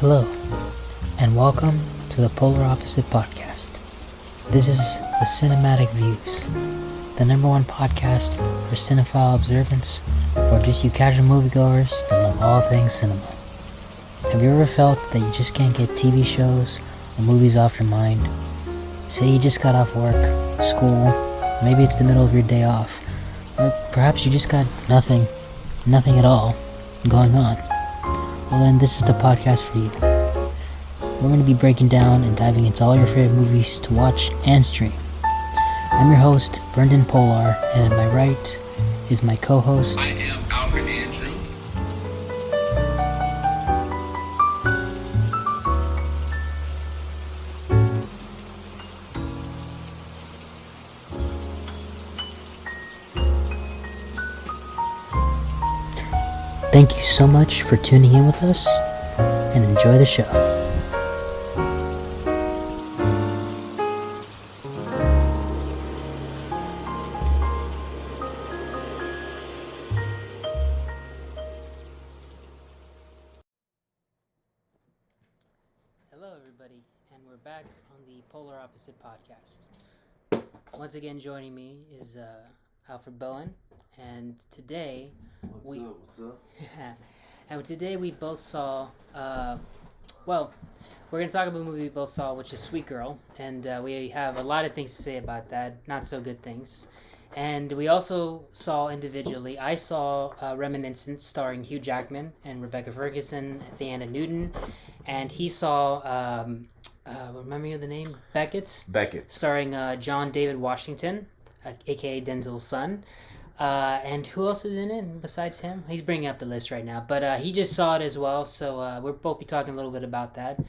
Hello, and welcome to the Polar Opposite Podcast. This is the Cinematic Views, the number one podcast for cinephile observance, or just you casual moviegoers that love all things cinema. Have you ever felt that you just can't get TV shows or movies off your mind? Say you just got off work, school, maybe it's the middle of your day off, or perhaps you just got nothing at all going on. Well then, this is the podcast for you. We're going to be breaking down and diving into all your favorite movies to watch and stream. I'm your host, Brendan Polar, and at my right is my co-host... I am Alfred Andrew. Thank you so much for tuning in with us, and enjoy the show. Hello everybody, and we're back on the Polar Opposite Podcast. Once again joining me is Alfred Bowen, and today What's up? and today we both saw, we're going to talk about a movie we both saw, which is Sweet Girl, and we have a lot of things to say about that, not so good things. And we also saw individually, I saw Reminiscence starring Hugh Jackman and Rebecca Ferguson, Theana Newton, and he saw, remember you the name? Beckett, starring John David Washington, aka Denzel's son. And who else is in it besides him? He's bringing up the list right now, but he just saw it as well, so we'll both be talking a little bit about that.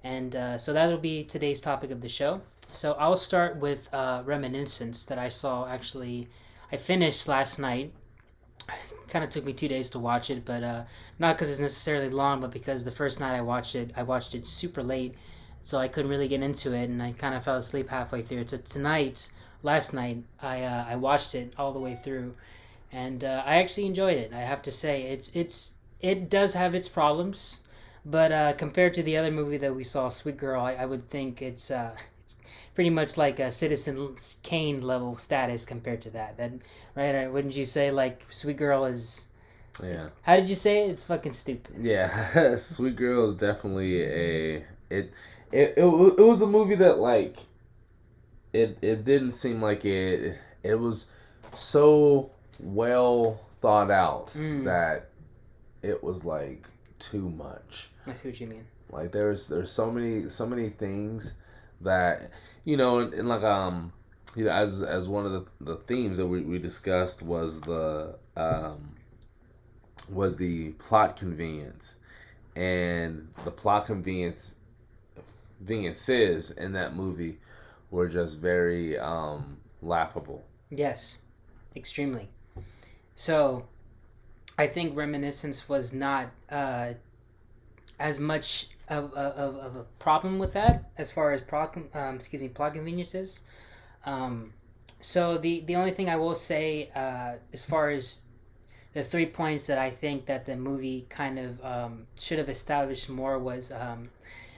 And so that'll be today's topic of the show. So I'll start with Reminiscence that I saw, actually. I finished last night. Kind of took me 2 days to watch it, but not because it's necessarily long, but because the first night I watched it super late, so I couldn't really get into it, and I kind of fell asleep halfway through. So last night, I watched it all the way through, and I actually enjoyed it. I have to say, it does have its problems, but compared to the other movie that we saw, Sweet Girl, I would think it's pretty much like a Citizen Kane level status compared to that. Right? Wouldn't you say, like, Sweet Girl is... Yeah. How did you say it? It's fucking stupid. Yeah, Sweet Girl is definitely it was a movie that, like, it didn't seem like it was so well thought out that it was, like, too much. I see what you mean. Like, there's so many things that, and like, as one of the themes that we discussed was the plot convenience, and the plot conveniences in that movie were just very laughable. Yes, extremely. So, I think Reminiscence was not as much of a problem with that as far as plot conveniences. So the only thing I will say as far as the 3 points that I think that the movie kind of should have established more was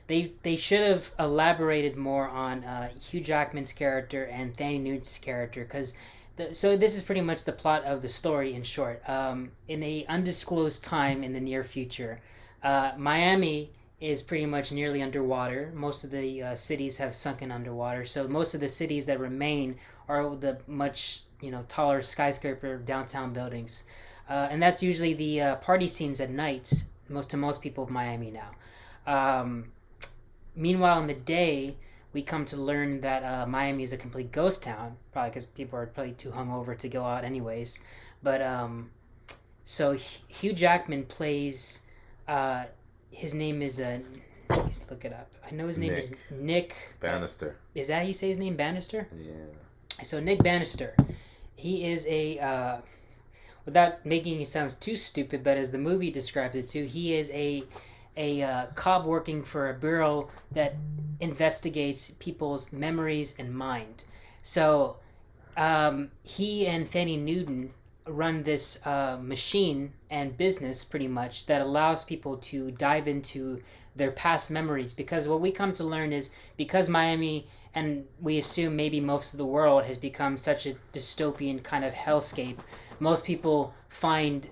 they should have elaborated more on Hugh Jackman's character and Thandie Newton's character, because so this is pretty much the plot of the story in short. In a undisclosed time in the near future, Miami is pretty much nearly underwater. Most of the cities have sunken underwater, so most of the cities that remain are the much taller skyscraper downtown buildings. And that's usually the party scenes at night, to most people of Miami now. Meanwhile, in the day, we come to learn that Miami is a complete ghost town, probably because people are probably too hungover to go out anyways. But so Hugh Jackman plays, his name is, let's look it up. I know his name is Nick Bannister. Is that how you say his name, Bannister? Yeah. So Nick Bannister, he is a... without making it sound too stupid, but as the movie describes it too, he is a cop working for a bureau that investigates people's memories and mind. So he and Thandie Newton run this machine and business pretty much that allows people to dive into their past memories, because what we come to learn is because Miami, and we assume maybe most of the world, has become such a dystopian kind of hellscape, most people find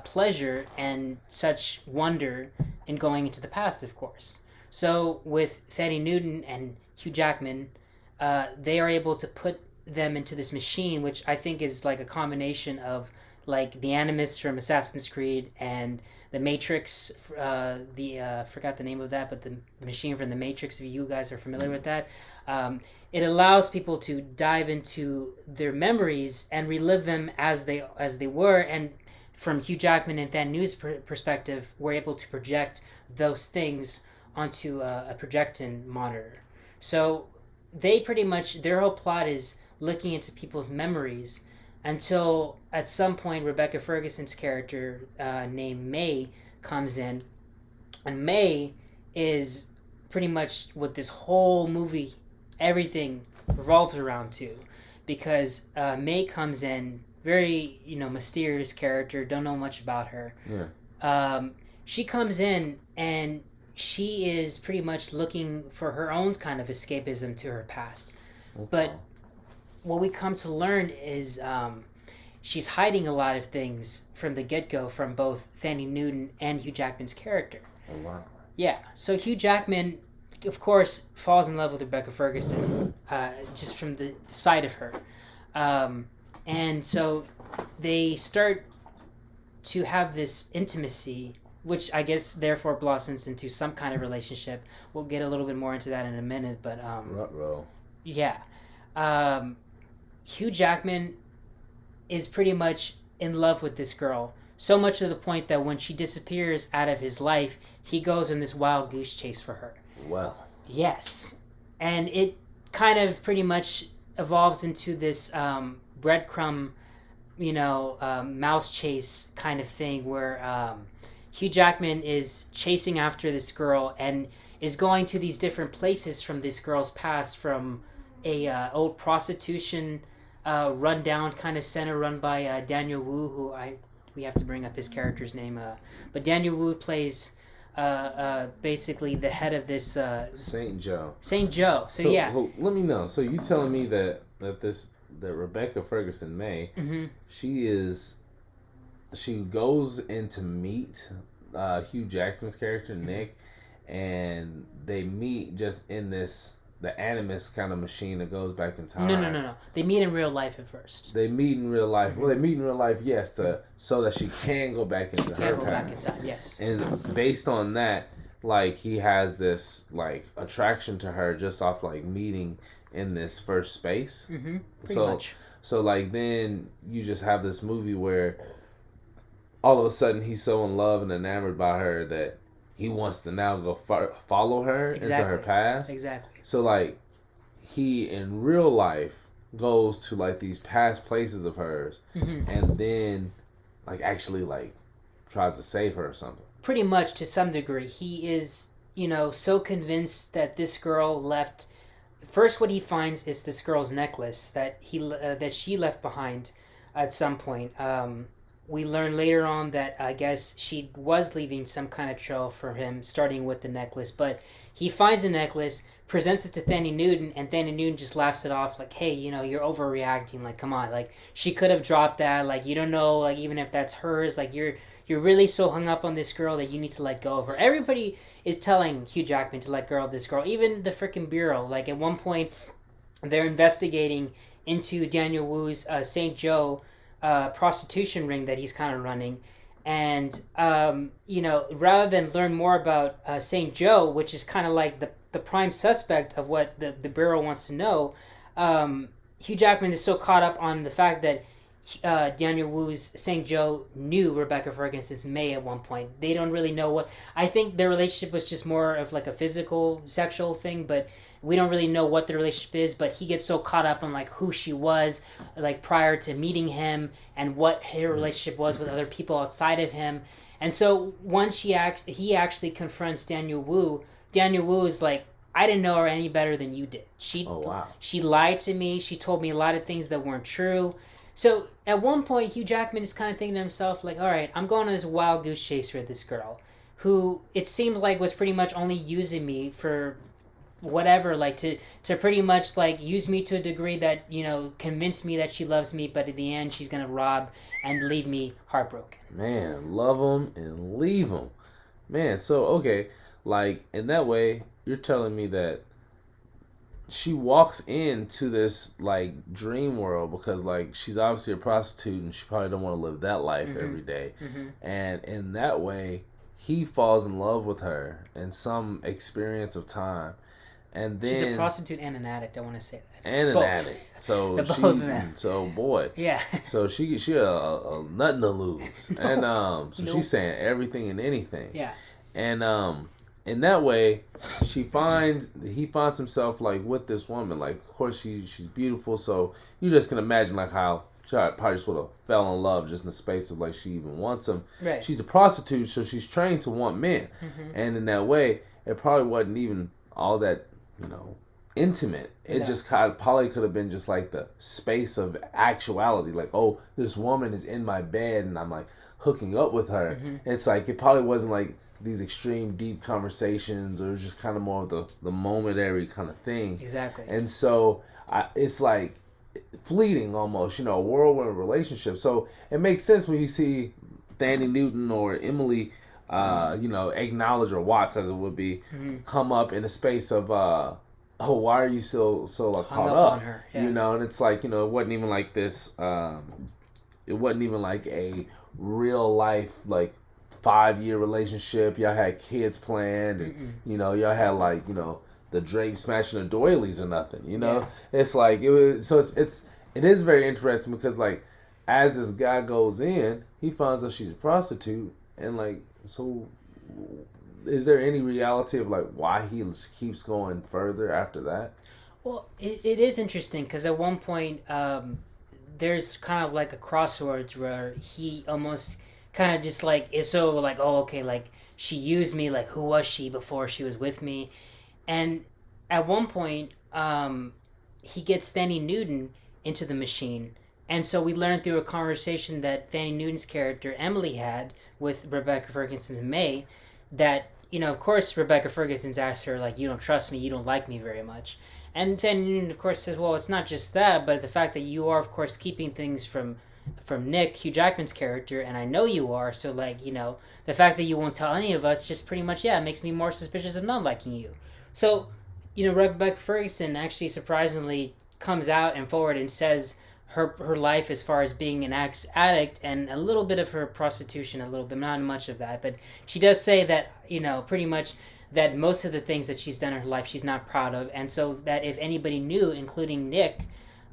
pleasure and such wonder in going into the past, of course. So with Thandie Newton and Hugh Jackman, they are able to put them into this machine, which I think is like a combination of like the Animus from Assassin's Creed and the Matrix. Forgot the name of that, but the machine from the Matrix. If you guys are familiar with that, it allows people to dive into their memories and relive them as they were. And from Hugh Jackman and Thandie Newton's perspective, we're able to project those things onto a projection monitor. So they pretty much, their whole plot is looking into people's memories until at some point Rebecca Ferguson's character named May comes in, and May is pretty much what this whole movie, everything revolves around to, because May comes in, very mysterious character, don't know much about her. She comes in and she is pretty much looking for her own kind of escapism to her past. Okay. But what we come to learn is she's hiding a lot of things from the get-go from both Thandie Newton and Hugh Jackman's character. Oh, wow. Yeah, so Hugh Jackman, of course, falls in love with Rebecca Ferguson just from the sight of her. And so they start to have this intimacy, which I guess therefore blossoms into some kind of relationship. We'll get a little bit more into that in a minute, but yeah. Hugh Jackman is pretty much in love with this girl, so much to the point that when she disappears out of his life, he goes on this wild goose chase for her. Well. Yes. And it kind of pretty much evolves into this breadcrumb, mouse chase kind of thing where Hugh Jackman is chasing after this girl and is going to these different places from this girl's past, from a old prostitution rundown kind of center run by Daniel Wu, who we have to bring up his character's name, but Daniel Wu plays basically the head of this Saint Joe. Saint Joe. So yeah. Let me know. So you telling me that Rebecca Ferguson May, mm-hmm. she goes in to meet Hugh Jackman's character Nick, and they meet just in the Animus kind of machine that goes back in time. No. They meet in real life at first. They meet in real life. Well, they meet in real life, yes, so that she can go back into her past. Back in time, yes. And based on that, like, he has this like attraction to her just off like meeting in this first space. Mm-hmm. Pretty much. So like then you just have this movie where all of a sudden he's so in love and enamored by her that he wants to now go follow her into her past. Exactly. So like he in real life goes to like these past places of hers, mm-hmm. and then like actually like tries to save her or something. Pretty much, to some degree. He is, so convinced that this girl left. First, what he finds is this girl's necklace that she left behind at some point. We learn later on that I guess she was leaving some kind of trail for him, starting with the necklace. But he finds a necklace, presents it to Thandie Newton, and Thandie Newton just laughs it off like, hey, you're overreacting. Like, come on. Like, she could have dropped that. Like, you don't know, like, even if that's hers. Like, you're really so hung up on this girl that you need to let go of her. Everybody is telling Hugh Jackman to let go of this girl. Even the freaking Bureau. Like, at one point, they're investigating into Daniel Wu's St. Joe prostitution ring that he's kind of running, and rather than learn more about St. Joe, which is kind of like the prime suspect of what the Bureau wants to know, Hugh Jackman is so caught up on the fact that Daniel Wu's St. Joe knew Rebecca Ferguson's May at one point. They don't really know what. I think their relationship was just more of like a physical, sexual thing, but we don't really know what the relationship is. But he gets so caught up on like who she was, like prior to meeting him, and what her relationship was with other people outside of him. And so once he actually confronts Daniel Wu is like, I didn't know her any better than you did. She lied to me. She told me a lot of things that weren't true. So at one point, Hugh Jackman is kind of thinking to himself, like, all right, I'm going on this wild goose chase with this girl who it seems like was pretty much only using me for whatever, like to pretty much like use me to a degree that, convince me that she loves me, but in the end she's gonna rob and leave me heartbroken. Man, love them and leave them. Man, so okay, like in that way, you're telling me that she walks into this like dream world because like she's obviously a prostitute and she probably don't want to live that life every day. And in that way he falls in love with her in some experience of time, and then she's a prostitute and an addict, I want to say that, and an both. addict, so both she of them. so boy Yeah. so she a nothing to lose. And so Nope. she's saying everything and anything. Yeah. And in that way, he finds himself like with this woman. Like, of course, she's beautiful. So you just can imagine like how she probably just would have fell in love just in the space of like she even wants him. Right. She's a prostitute, so she's trained to want men, and in that way, it probably wasn't even all that intimate. It just probably could have been just like the space of actuality. Like, oh, this woman is in my bed, and I'm like hooking up with her. It's like it probably wasn't like these extreme deep conversations, or just kind of more of the momentary kind of thing. Exactly. And so it's like fleeting almost, a whirlwind relationship. So it makes sense when you see Thandie Newton or Emily acknowledge, or Watts as it would be, come up in a space of oh, why are you still so like caught up on her? Yeah. And it's like, it wasn't even like this it wasn't even like a real life like 5-year relationship. Y'all had kids planned, and y'all had like the drapes matching the doilies or nothing. Yeah. It's like it was. So it is very interesting because like as this guy goes in, he finds out she's a prostitute, and like so. Is there any reality of like why he keeps going further after that? Well, it is interesting because at one point there's kind of like a crossroads where he almost kind of just like is so like, oh, okay, like she used me, like who was she before she was with me? And at one point he gets Thandie Newton into the machine, and so we learned through a conversation that Thandie Newton's character Emily had with Rebecca Ferguson's May that of course Rebecca Ferguson's asked her like, you don't trust me, you don't like me very much. And Thandie Newton of course says, well, it's not just that, but the fact that you are of course keeping things from Nick, Hugh Jackman's character, and I know you are, so like, the fact that you won't tell any of us just pretty much, yeah, makes me more suspicious of not liking you. So, Rebecca Ferguson actually surprisingly comes out and forward and says her life as far as being an addict and a little bit of her prostitution, a little bit, not much of that, but she does say that, pretty much that most of the things that she's done in her life she's not proud of, and so that if anybody knew, including Nick,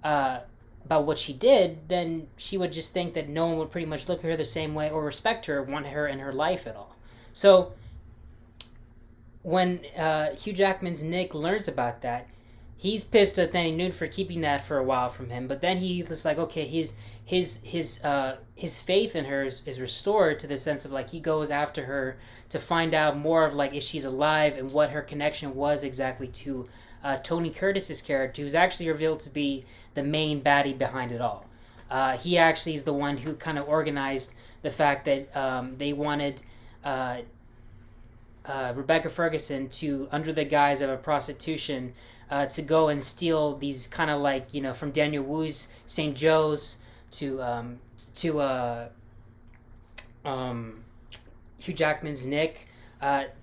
about what she did, then she would just think that no one would pretty much look at her the same way or respect her, want her in her life at all. So when Hugh Jackman's Nick learns about that, he's pissed at Thandie Newton for keeping that for a while from him. But then he's like, okay, his faith in her is restored to the sense of like he goes after her to find out more of like if she's alive and what her connection was exactly to Tony Curtis's character, who's actually revealed to be the main baddie behind it all. He actually is the one who kind of organized the fact that they wanted Rebecca Ferguson to, under the guise of a prostitution, to go and steal these kind of like, from Daniel Wu's St. Joe's to Hugh Jackman's Nick,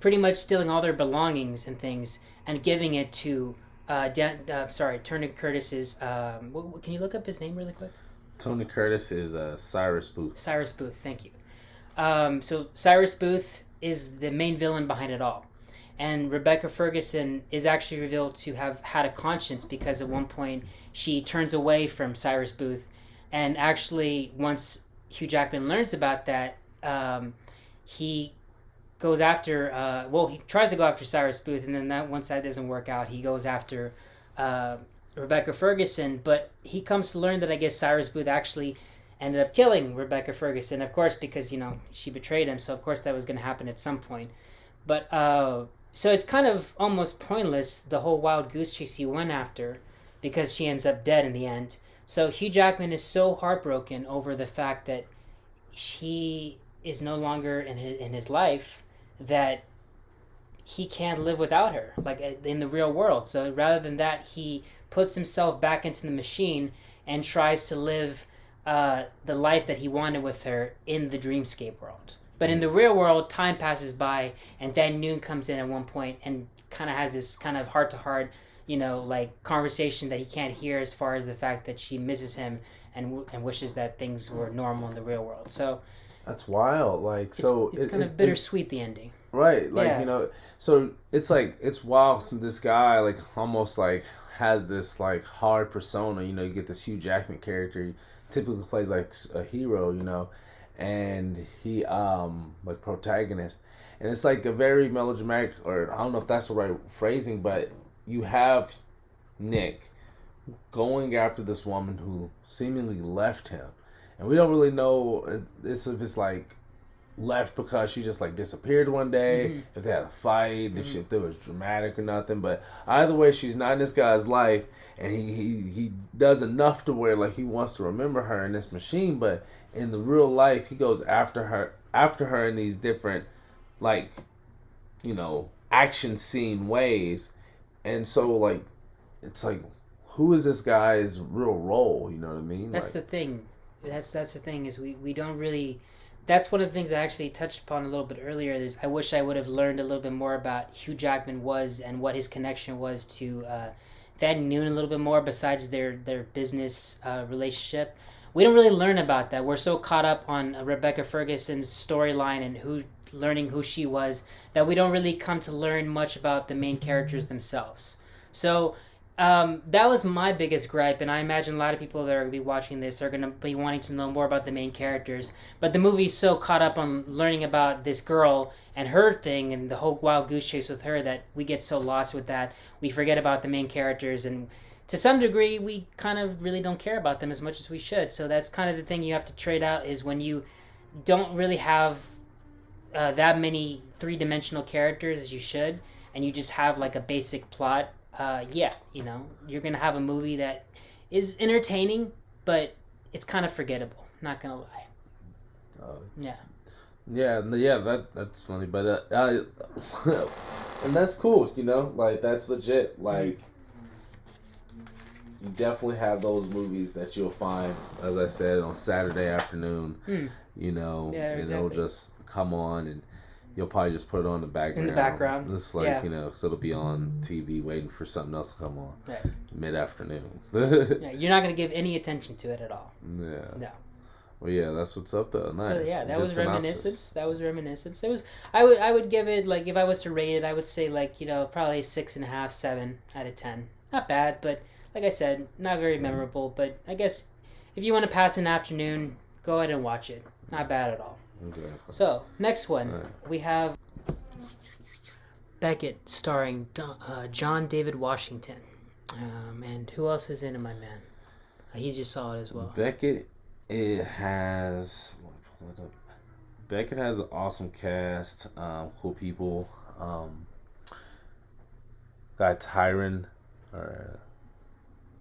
pretty much stealing all their belongings and things and giving it to Tony Curtis's. Can you look up his name really quick? Tony Curtis is Cyrus Booth. Cyrus Booth, thank you. So Cyrus Booth is the main villain behind it all. And Rebecca Ferguson is actually revealed to have had a conscience because at one point she turns away from Cyrus Booth. And actually, once Hugh Jackman learns about that, he goes after, he tries to go after Cyrus Booth, and then once that doesn't work out, he goes after Rebecca Ferguson. But he comes to learn that I guess Cyrus Booth actually ended up killing Rebecca Ferguson, of course, because, she betrayed him, so of course that was going to happen at some point. But, so it's kind of almost pointless, the whole wild goose chase he went after, because she ends up dead in the end. So Hugh Jackman is so heartbroken over the fact that she is no longer in his life, that he can't live without her, like in the real world. So rather than that, he puts himself back into the machine and tries to live the life that he wanted with her in the dreamscape world. But in the real world, time passes by, and then Noon comes in at one point and kind of has this kind of heart to heart, like conversation that he can't hear, as far as the fact that she misses him and wishes that things were normal in the real world. So That's wild. Like, it's kind of bittersweet, the ending. right. Like, Yeah. so it's like, it's wild. This guy, like, almost like has this, like, hard persona. You get this Hugh Jackman character. He typically plays, like, a hero, and he, like, protagonist. And it's, like, a very melodramatic, or I don't know if that's the right phrasing, but you have Nick going after this woman who seemingly left him. And we don't really know if it's like left because she just like disappeared one day, Mm-hmm. if they had a fight, if it was dramatic or nothing. But either way, she's not in this guy's life, and he does enough to where like he wants to remember her in this machine. But in the real life, he goes after her in these different like action scene ways. And so like it's like, who is this guy's real role? You know what I mean? That's Like, the thing. That's the thing, is we don't really. That's one of the things I actually touched upon a little bit earlier. Is I wish I would have learned a little bit more about Hugh Jackman was and what his connection was to Van Noon a little bit more, besides their business relationship. We don't really learn about that. We're so caught up on Rebecca Ferguson's storyline and learning who she was, that we don't really come to learn much about the main characters themselves. So that was my biggest gripe, and I imagine a lot of people that are going to be watching this are going to be wanting to know more about the main characters. But the movie's so caught up on learning about this girl and her thing and the whole wild goose chase with her, that we get so lost with that. We forget about the main characters, and to some degree, we kind of really don't care about them as much as we should. So that's kind of the thing you have to trade out, is when you don't really have that many three-dimensional characters as you should, and you just have like a basic plot. You're gonna have a movie that is entertaining, but it's kind of forgettable. Not gonna lie. uh, Yeah. yeah, that's funny, but and that's cool. Like that's legit. Like you definitely have those movies that you'll find, as I said, on Saturday afternoon. Yeah, and exactly. it'll just come on, and you'll probably just put it on the background. In the background. It's like, Yeah. so it'll be on TV waiting for something else to come on Right. mid-afternoon. Yeah, you're not gonna give any attention to it at all. Yeah. No. Well, yeah, that's what's up though. Nice. So yeah, that Good was synopsis. Reminiscence. That was Reminiscence. It was. I would give it, like, if I was to rate it, I would say like probably 6.5, 7 out of 10. Not bad, but like I said, not very memorable. But I guess if you want to pass an afternoon, go ahead and watch it. Not bad at all. Exactly. So next one, Right. we have Beckett, starring John David Washington. And who else is in it, my man? He just saw it as well. Beckett, it has. Let me pull it up. Beckett has an awesome cast, cool people. Got Tyron, or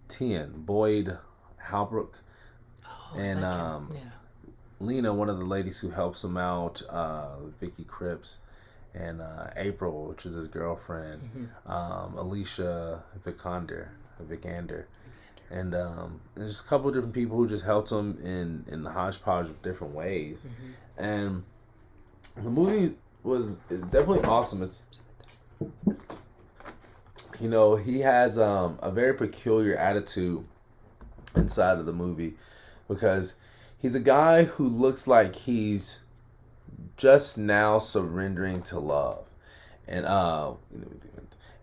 Tien Boyd, Halbrook, Oh, and I like him. Yeah. Lena, one of the ladies who helps him out, Vicky Cripps, and April, which is his girlfriend, Alicia Vikander, and just a couple of different people who just helped him in the hodgepodge of different ways. And the movie is definitely awesome. It's he has a very peculiar attitude inside of the movie, because he's a guy who looks like he's just now surrendering to love, and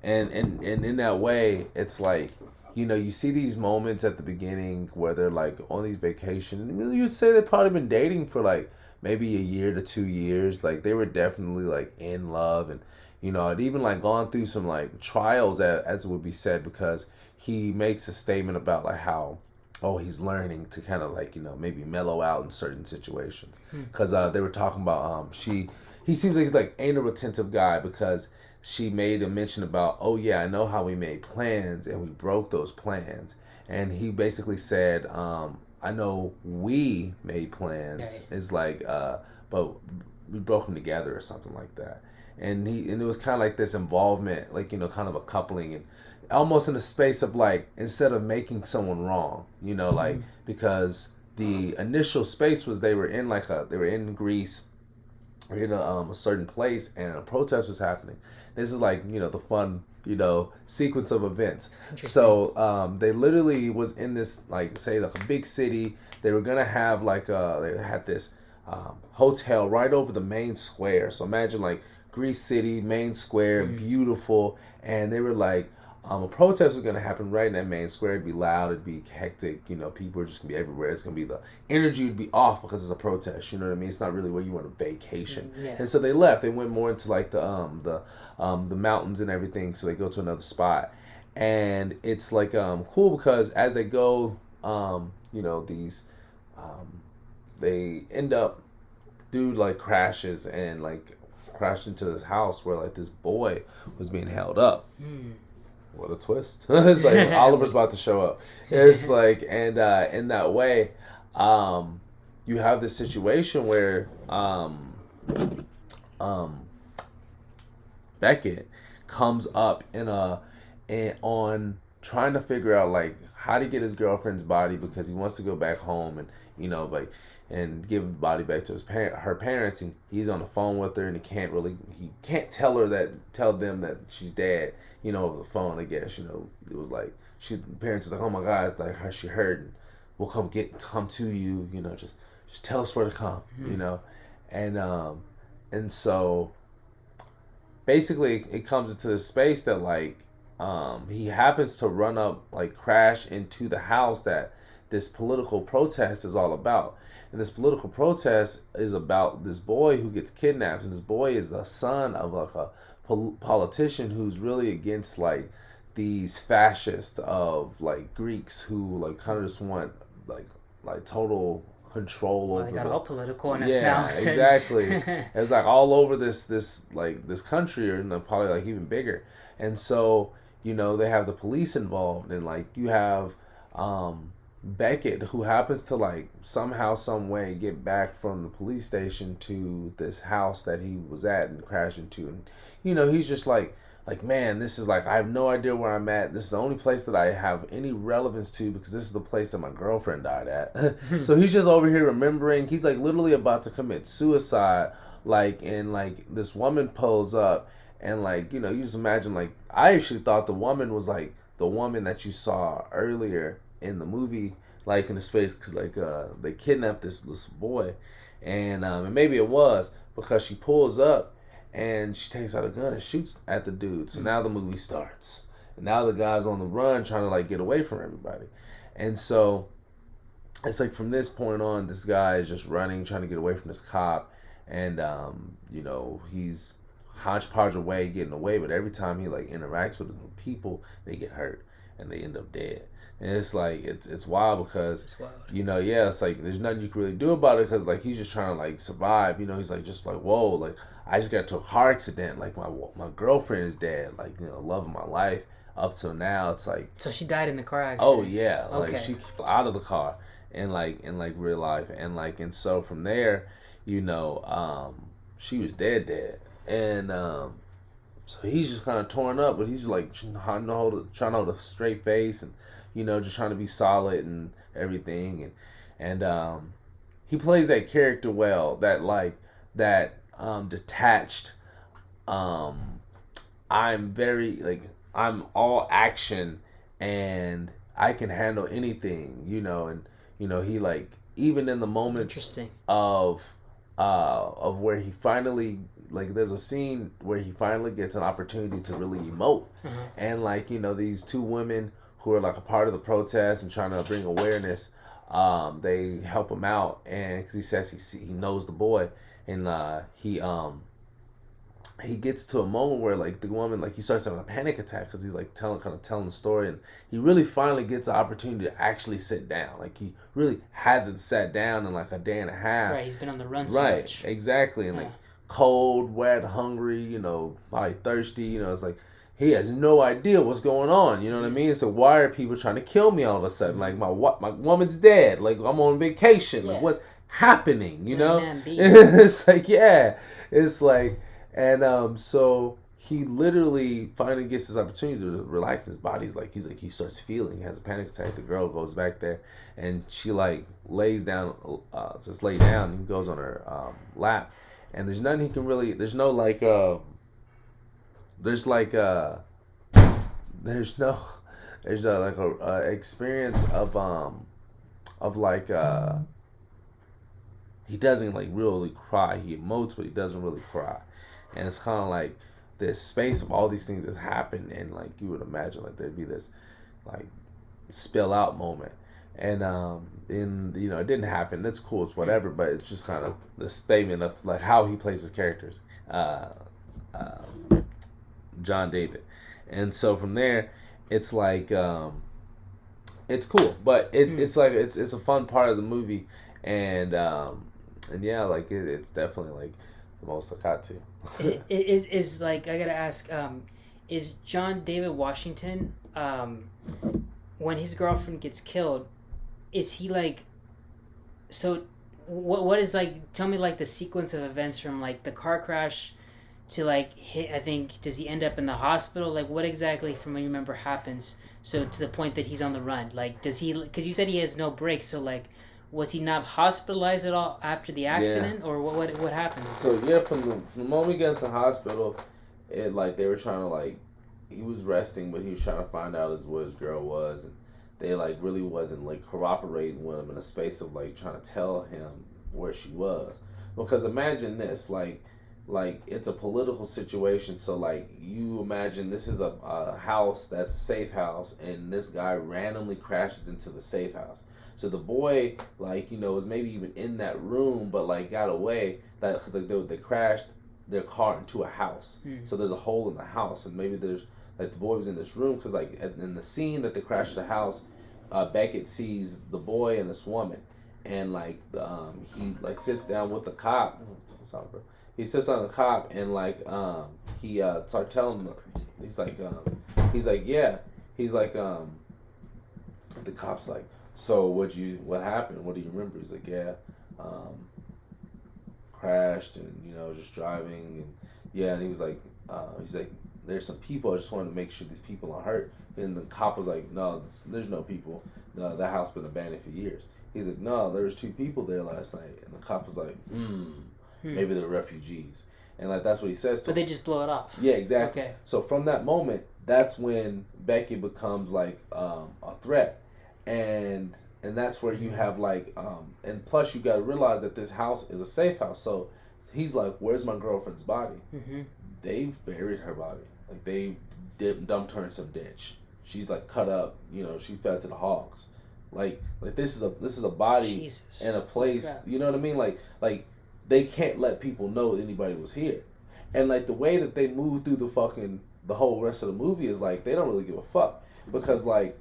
and in that way, it's like you see these moments at the beginning where they're like on these vacations, and really you'd say they've probably been dating for like maybe a year to 2 years. Like they were definitely like in love, and I'd even like gone through some like trials, as would be said, because he makes a statement about like how he's learning to kind of like maybe mellow out in certain situations, because they were talking about he seems like he's like ain't a retentive guy, because she made a mention about, oh yeah, I know how we made plans and we broke those plans, and he basically said, I know we made plans. Right. It's like, but we broke them together or something like that. And it was kind of like this involvement, like, kind of a coupling, and almost in the space of like, instead of making someone wrong, like, because the initial space was they were in Greece, in a certain place, and a protest was happening. This is like, the fun, sequence of events. So they literally was in this, like, say, like a big city. They were gonna have like they had this hotel right over the main square. So imagine like Greece City main square, beautiful, and they were like, a protest was gonna happen right in that main square. It'd be loud, it'd be hectic. People are just gonna be everywhere. It's gonna be, the energy would be off because it's a protest. You know what I mean? It's not really where you want to vacation. Yeah. And so they left. They went more into like the mountains and everything. So they go to another spot, and it's like cool because as they go, these they end up, dude like crashes and like crashed into this house where like this boy was being held up. What a twist. It's like Oliver's about to show up. It's like, and in that way, you have this situation where Beckett comes up on trying to figure out like how to get his girlfriend's body because he wants to go back home and like and give the body back to her parents, and he's on the phone with her and he can't tell them that she's dead, over the phone. I guess it was like the parents is like, oh my God, it's like her, she hurt, and we'll come to you, just tell us where to come, and so basically it comes into the space that like he happens to run up, like crash into the house that this political protest is all about. And this political protest is about this boy who gets kidnapped, and this boy is the son of like a politician who's really against like these fascists of like Greeks who like kind of just want like total control over. They got all political in us yeah, now. Exactly. It's like all over this country, or probably like even bigger. And so they have the police involved, and like you have Beckett, who happens to like somehow some way get back from the police station to this house that he was at and crash into, and he's just like man, this is like, I have no idea where I'm at. This is the only place that I have any relevance to because this is the place that my girlfriend died at. So he's just over here remembering. He's like literally about to commit suicide, like, and like this woman pulls up, and like you just imagine, like, I actually thought the woman was like the woman that you saw earlier in the movie, like in the space, because like they kidnapped this boy, and maybe it was because she pulls up and she takes out a gun and shoots at the dude. So now the movie starts, and now the guy's on the run trying to like get away from everybody. And so it's like from this point on, this guy is just running, trying to get away from this cop, and he's hodgepodge away, getting away, but every time he like interacts with people, they get hurt and they end up dead. And it's like it's wild because It's wild. It's like there's nothing you can really do about it because like he's just trying to like survive. He's like just like, whoa, like I just got into a car accident, like my girlfriend is dead, like love of my life. Up till now, it's like, So she died in the car accident. oh yeah, like Okay. she fell out of the car in real life, and so from there, she was dead, and so he's just kind of torn up, but he's like trying to hold a straight face, and just trying to be solid and everything, and he plays that character well, that like that detached. I'm very like, I'm all action and I can handle anything, and he like, even in the moments Interesting. of where he finally, like, there's a scene where he finally gets an opportunity to really emote, and like these two women who are like a part of the protest and trying to bring awareness, they help him out, and because he says he knows the boy, and he gets to a moment where like the woman, like, he starts having a panic attack because he's like telling the story, and he really finally gets the opportunity to actually sit down. Like, he really hasn't sat down in like a day and a half. Right, he's been on the run so Right, much. exactly, and like cold, wet, hungry, probably thirsty. It's like he has no idea what's going on. You know what I mean? So why are people trying to kill me all of a sudden? Like my woman's dead. Like I'm on vacation. Like what's happening? You know? Man, It's like it's like so he literally finally gets this opportunity to relax his body. He starts feeling. He has a panic attack. The girl goes back there and she like lays down, just lay down. And he goes on her lap, and there's nothing he can really. There's no like. There's like there's no like a experience of like he doesn't like really cry. He emotes, but he doesn't really cry, and it's kind of like this space of all these things that happen, and like you would imagine like there'd be this like spill out moment, and in it didn't happen. That's cool. It's whatever, but it's just kind of the statement of like how he plays his characters. Uh, John David, and so from there, it's like it's cool, but it's like it's a fun part of the movie, and yeah, like it's definitely like the most I got to. it is like I gotta ask, is John David Washington, when his girlfriend gets killed, is he like, so what is like? Tell me like the sequence of events from like the car crash to like hit. I think does he end up in the hospital? Like what exactly from what you remember happens? So to the point that he's on the run. Like does he? Because you said he has no brakes. So like, was he not hospitalized at all after the accident, or what happens? So yeah, from the moment he got into the hospital, it like they were trying to like he was resting, but he was trying to find out where his girl was, and they like really wasn't like cooperating with him in a space of like trying to tell him where she was. Because imagine this, like it's a political situation, so like you imagine this is a house that's a safe house, and this guy randomly crashes into the safe house. So the boy, like was maybe even in that room, but like got away. That because like they crashed their car into a house, so there's a hole in the house, and maybe there's like the boy was in this room because like in the scene that they crashed the house, Beckett sees the boy and this woman, and like he like sits down with the cop. Sorry, bro. He sits on the cop and like he starts telling him, he's like yeah, he's like the cop's like, so what happened, what do you remember? He's like, yeah, crashed and just driving, and yeah, and he was like he's like, there's some people, I just wanted to make sure these people aren't hurt. And the cop was like, no, there's no people, no, that house been abandoned for years. He's like, no, there was 2 people there last night. And the cop was like, maybe they're refugees, and like that's what he says to but him. They just blow it off. Yeah, exactly. Okay. So from that moment, that's when Beckett becomes like a threat, and that's where you have like and plus you got to realize that this house is a safe house. So he's like, where's my girlfriend's body? They've buried her body, like they dumped her in some ditch. She's like cut up, she fell to the hogs. Like this is a body Jesus. and a place. You know what I mean? Like they can't let people know anybody was here. And like the way that they move through the whole rest of the movie is like they don't really give a fuck. Because like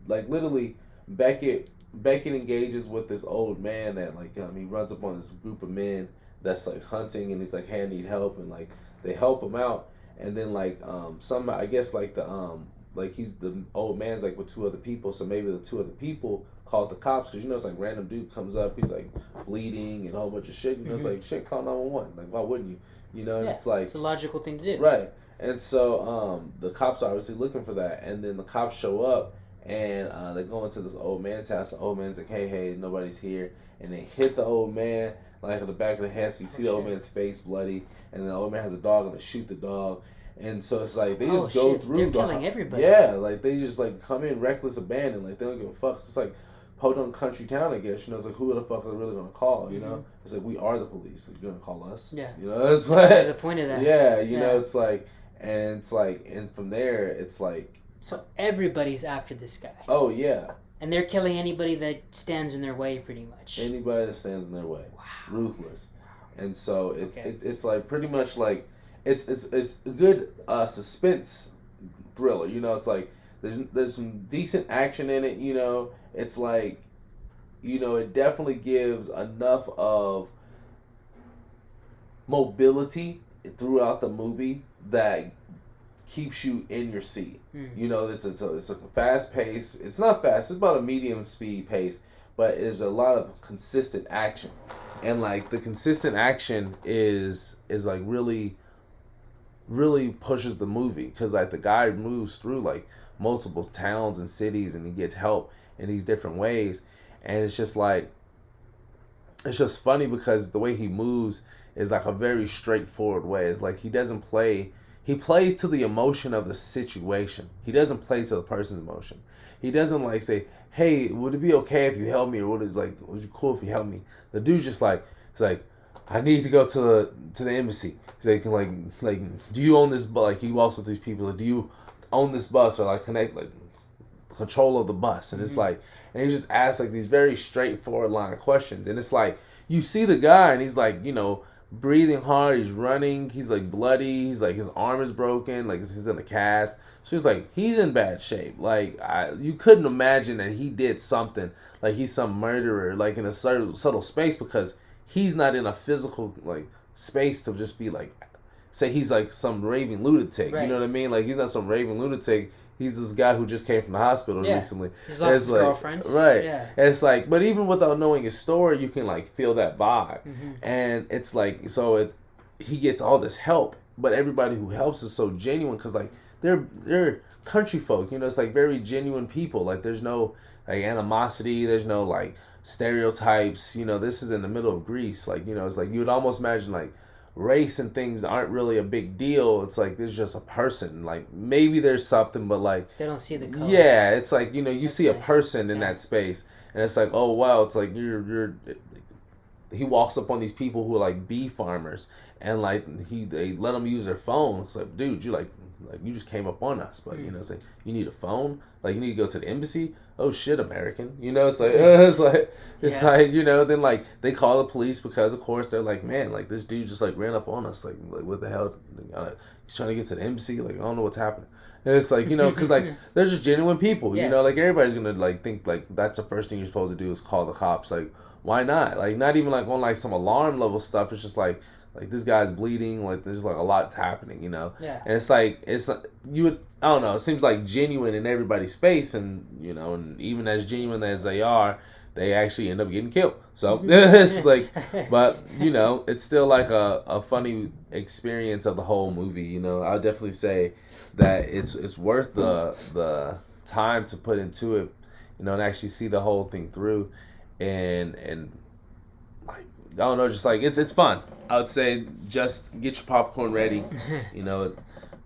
literally Beckett engages with this old man that like he runs up on this group of men that's like hunting, and he's like, hey, I need help, and like they help him out, and then like some I guess like the he's the old man's like with 2 other people, so maybe the 2 other people called the cops, because it's like random dude comes up, he's like bleeding and a whole bunch of shit, it's like, shit, call 911, like why wouldn't you, Yeah, it's like it's a logical thing to do, right? And so the cops are obviously looking for that, and then the cops show up, and they go into this old man's house. The old man's like, hey, nobody's here, and they hit the old man like in the back of the head, so you see the old man's face bloody, and then the old man has a dog, and they shoot the dog. And so it's like they just go through. They're killing everybody. Yeah, like they just like come in reckless abandon, like they don't give a fuck. It's like podunk country town, I guess. It's like who the fuck are they really gonna call? It's like we are the police. Like, you're gonna call us? Yeah. It's like there's a point of that. Yeah, it's like, and from there it's like. So everybody's after this guy. Oh yeah. And they're killing anybody that stands in their way, pretty much. Anybody that stands in their way. Wow. Ruthless. And so it's like pretty much like. It's a good suspense thriller. It's like there's some decent action in it. It's like, it definitely gives enough of mobility throughout the movie that keeps you in your seat. Mm. You know, it's a fast pace. It's not fast. It's about a medium speed pace, but there's a lot of consistent action, and like the consistent action is like really pushes the movie because like the guy moves through like multiple towns and cities and he gets help in these different ways, and it's just like it's just funny because the way he moves is like a very straightforward way. It's like he doesn't play. He plays to the emotion of the situation. He doesn't play to the person's emotion. He doesn't like say, "Hey, would it be okay if you help me?" Or "What is like, would you cool if you help me?" The dude's just like, it's like, "I need to go to the embassy." He's like, "Do you own this?" But like, he walks with these people. Like, "Do you own this bus?" Or like, connect like control of the bus. And it's like, and he just asks like these very straightforward line of questions. And it's like you see the guy and he's like, you know, breathing hard, he's running, he's like bloody, he's like his arm is broken, like he's in a cast. So he's like, he's in bad shape. Like you couldn't imagine that he did something like he's some murderer, like in a subtle space, because he's not in a physical like space to just be like, say he's like some raving lunatic. Right. You know what I mean? Like he's not some raving lunatic. He's this guy who just came from the hospital recently. He's lost his like, girlfriend. Right. Yeah. And it's like, but even without knowing his story, you can like feel that vibe. And it's like, so he gets all this help, but everybody who helps is so genuine because like they're country folk. You know, it's like very genuine people. Like there's no like animosity. There's no like stereotypes. You know, this is in the middle of Greece. Like, you know, it's like you would almost imagine like race and things aren't really a big deal. It's like there's just a person. Like maybe there's something, but like they don't see the color. Yeah, it's like, you know, you That's see nice. a person in that space, and it's like, oh wow, it's like you're. He walks up on these people who are like bee farmers, and like they let them use their phone. It's like, dude, you like you just came up on us, but you know, it's like you need a phone. Like you need to go to the embassy. Oh shit, American. You know, it's like it's like, you know, then like they call the police because of course they're like, man, like this dude just like ran up on us. Like what the hell? He's trying to get to the embassy. Like I don't know what's happening. And it's like, you know, because like they're just genuine people. You know, like everybody's gonna like think like that's the first thing you're supposed to do is call the cops. Like why not? Like not even like on like some alarm level stuff. It's just like this guy's bleeding. Like there's like a lot happening. You know. Yeah. And it's like you would. I don't know. It seems like genuine in everybody's space, and you know, and even as genuine as they are, they actually end up getting killed. So it's like, but you know, it's still like a funny experience of the whole movie. You know, I'll definitely say that it's worth the time to put into it. You know, and actually see the whole thing through, and like I don't know, just like it's fun. I would say just get your popcorn ready. You know.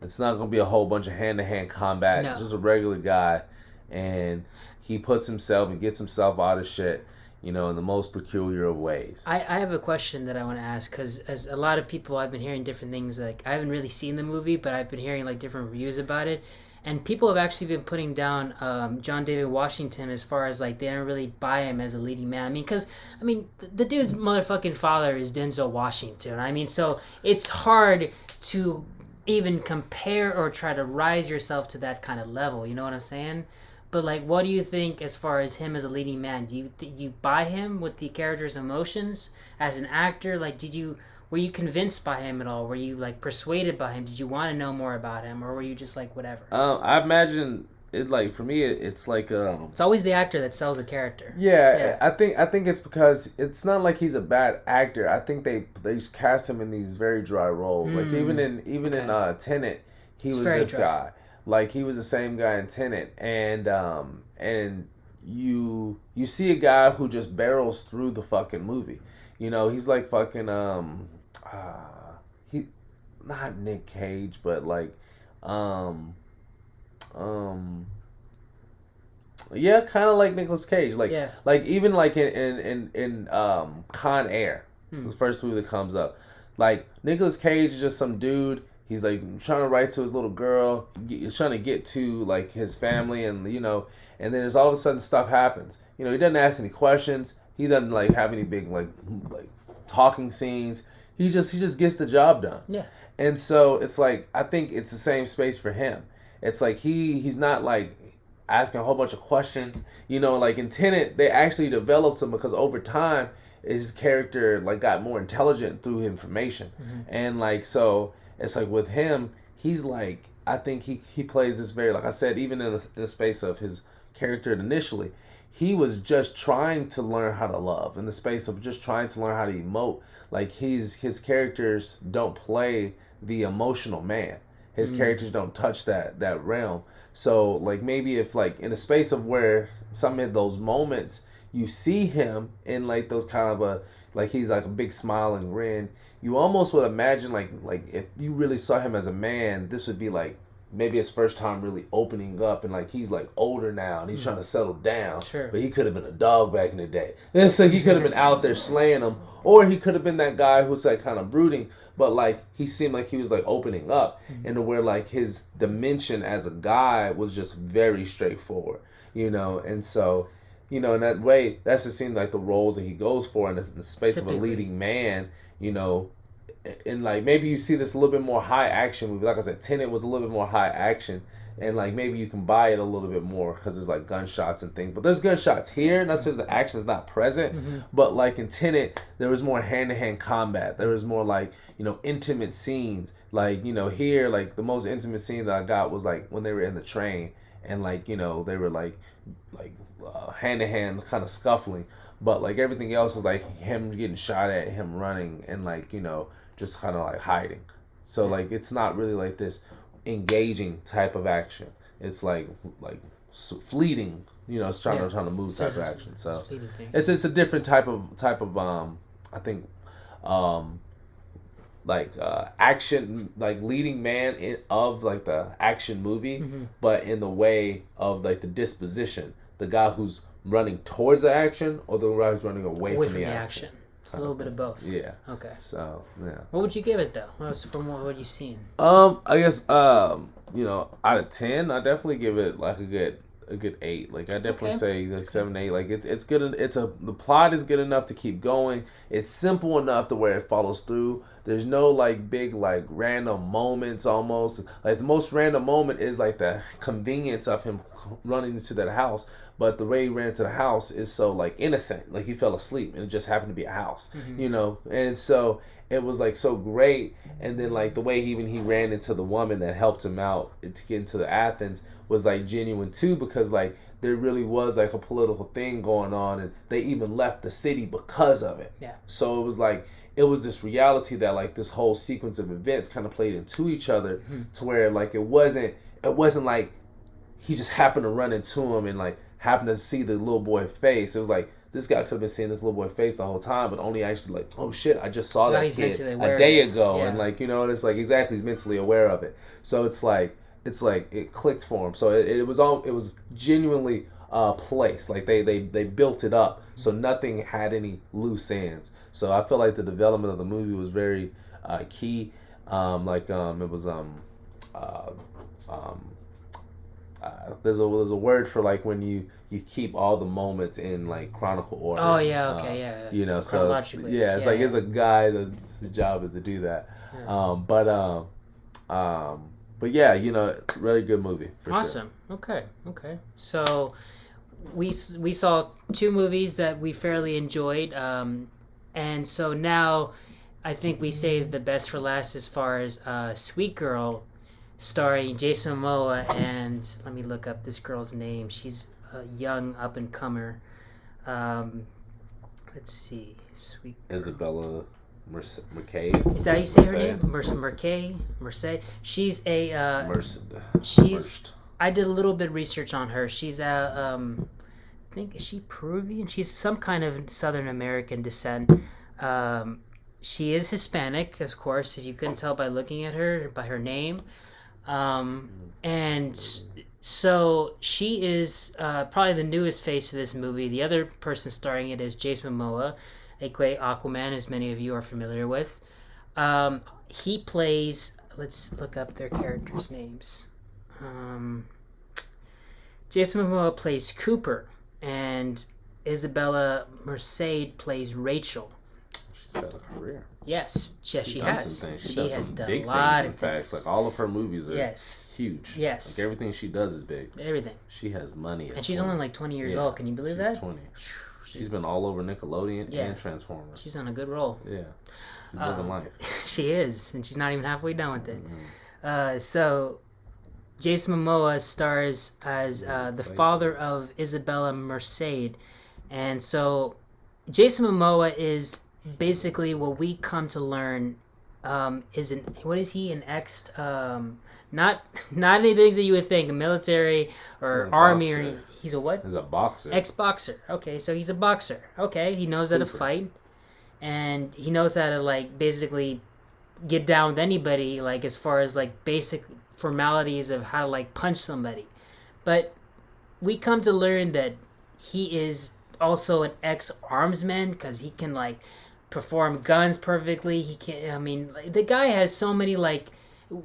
It's not going to be a whole bunch of hand-to-hand combat. No. Just a regular guy. And he puts himself and gets himself out of shit, you know, in the most peculiar of ways. I have a question that I want to ask, because as a lot of people, I've been hearing different things. Like, I haven't really seen the movie, but I've been hearing like different reviews about it. And people have actually been putting down John David Washington as far as like they don't really buy him as a leading man. I mean, because the dude's motherfucking father is Denzel Washington. I mean, so it's hard to even compare or try to rise yourself to that kind of level, you know what I'm saying? But like, what do you think as far as him as a leading man? Do you buy him with the character's emotions as an actor? Like, were you convinced by him at all? Were you like persuaded by him? Did you want to know more about him, or were you just like whatever? I imagine it like for me it's like it's always the actor that sells the character. Yeah. I think it's because it's not like he's a bad actor. I think they cast him in these very dry roles. Like even in Tenet, he was this guy. Like he was the same guy in Tenet, and you see a guy who just barrels through the fucking movie. You know, he's like fucking he not Nick Cage, but like yeah, kind of like Nicolas Cage, like like even like in Con Air, the first movie that comes up, like Nicolas Cage is just some dude. He's like trying to write to his little girl. He's trying to get to like his family, and you know, and then there's all of a sudden stuff happens. You know, he doesn't ask any questions. He doesn't like have any big like talking scenes. He just gets the job done. Yeah. And so it's like I think it's the same space for him. It's like he's not like asking a whole bunch of questions. You know, like in Tenet, they actually developed him because over time his character like got more intelligent through information, and like so. It's like with him, he's like, I think he plays this very, like I said, even in the space of his character initially, he was just trying to learn how to love in the space of just trying to learn how to emote. Like his characters don't play the emotional man. His characters don't touch that realm. So like maybe if like in a space of where some of those moments you see him in like those kind of a like he's like a big smile and grin, you almost would imagine like if you really saw him as a man, this would be like maybe his first time really opening up, and like he's like older now and he's trying to settle down. Sure. But he could have been a dog back in the day. And so he could have been out there slaying them, or he could have been that guy who's like kind of brooding, but like he seemed like he was like opening up, and where like his dimension as a guy was just very straightforward, and so. In that way, that's it seems like the roles that he goes for in the space of a leading man, and like maybe you see this a little bit more high action movie. Like I said, Tenet was a little bit more high action, and like maybe you can buy it a little bit more because there's like gunshots and things. But there's gunshots here, not that the action is not present, but like in Tenet, there was more hand-to-hand combat. There was more like intimate scenes. Like here, like the most intimate scene that I got was like when they were in the train, and like they were like hand-to-hand kind of scuffling, but like everything else is like him getting shot at, him running, and like just kind of like hiding. So like it's not really like this engaging type of action. It's like fleeting, it's trying to move type of action. So it's a different type of I think action, like leading man of like the action movie, but in the way of like the disposition, the guy who's running towards the action or the guy who's running away from the action. It's a little bit of both. Yeah. Okay. So yeah. What would you give it though? From what you've seen? I guess out of 10, I definitely give it like a good 8. Like I definitely say like 7, 8. Like it's good. The plot is good enough to keep going. It's simple enough to where it follows through. There's no like big like random moments almost. Like the most random moment is like the convenience of him running into that house. But the way he ran to the house is so like innocent. Like he fell asleep and it just happened to be a house, And so it was like so great. And then like the way he ran into the woman that helped him out to get into the Athens was like genuine too, because like there really was like a political thing going on, and they even left the city because of it. Yeah. So it was this reality that like this whole sequence of events kind of played into each other, to where like it wasn't like he just happened to run into him and like happened to see the little boy's face. It was like this guy could have been seeing this little boy's face the whole time, but only actually like, oh shit, I just saw that kid a day ago, and like and it's like exactly he's mentally aware of it. So it's like it clicked for him. So it was genuinely placed. Like they built it up, so nothing had any loose ends. So I feel like the development of the movie was very key. It was there's a word for like when you keep all the moments in like chronicle order. Oh yeah, okay, yeah. So it's like it's a guy that's his job is to do that. Yeah. But yeah, really good movie for awesome. Sure. Okay. So we saw 2 movies that we fairly enjoyed, and so now I think we saved the best for last as far as Sweet Girl, starring Jason Momoa, and let me look up this girl's name. She's a young up and comer. Let's see, Sweet Girl. Isabella McKay. Is that how you say her name? Merced. She's a. She's. I did a little bit of research on her. She's a. I think, is she Peruvian? She's some kind of Southern American descent. She is Hispanic, of course, if you couldn't tell by looking at her, by her name. And so she is probably the newest face of this movie. The other person starring it is Jason Momoa, aka Aquaman, as many of you are familiar with. He plays, let's look up their characters' names. Jason Momoa plays Cooper, and Isabella Merced plays Rachel. She's had a career. Yes, she has. She has done a lot of things. Like all of her movies are huge. Yes. Like everything she does is big. Everything. She has money. And she's only like 20 years old. Can you believe that? 20. She's been all over Nickelodeon and Transformers. She's on a good roll. Yeah. She's living life. She is, and she's not even halfway done with it. Mm-hmm. So Jason Momoa stars as the father of Isabella Merced, and so Jason Momoa is basically what we come to learn is an what is he an ex not any things that you would think military or army or he's a what? He's a boxer. Ex-boxer. Okay, so he's a boxer. Okay, he knows how to fight, and he knows how to like basically get down with anybody, like as far as like basic formalities of how to like punch somebody. But we come to learn that he is also an ex-armsman because he can like perform guns perfectly. He can. I mean, the guy has so many like.